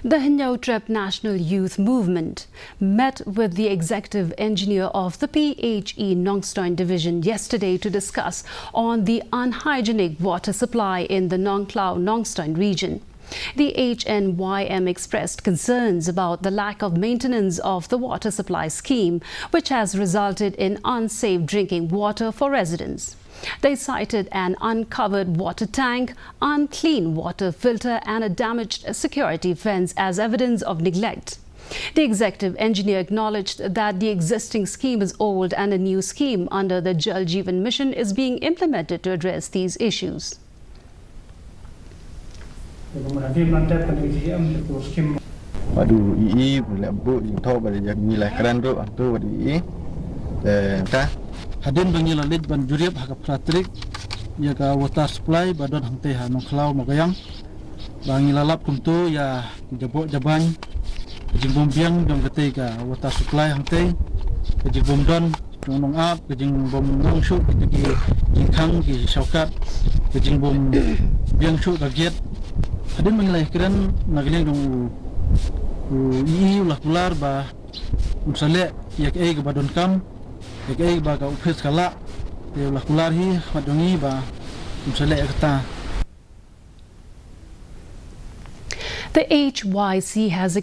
The Hnym National Youth Movement met with the executive engineer of the PHE Nongkhlaw division yesterday to discuss on the unhygienic water supply in the Nongkhlaw region. The HNYM expressed concerns about the lack of maintenance of the water supply scheme, which has resulted in unsafe drinking water for residents. They cited an uncovered water tank, unclean water filter and a damaged security fence as evidence of neglect. The executive engineer acknowledged that the existing scheme is old and a new scheme under the Jal Jeevan mission is being implemented to address these issues. Hadin bangila lid ban juriap haka pratrik ya ka water supply badon hangte ha Nongkhlaw magayang bangila lap kumtu ya jabo jabang jing bombiang dong kate ka water supply hangte jing bomdon nong ap jing bom nong shu ki jing khang ki shaukat jing bom biang shu ka giat hadin bangila kiran nagiling dong ulah pular ba umsale yak ga badon kam The HYC has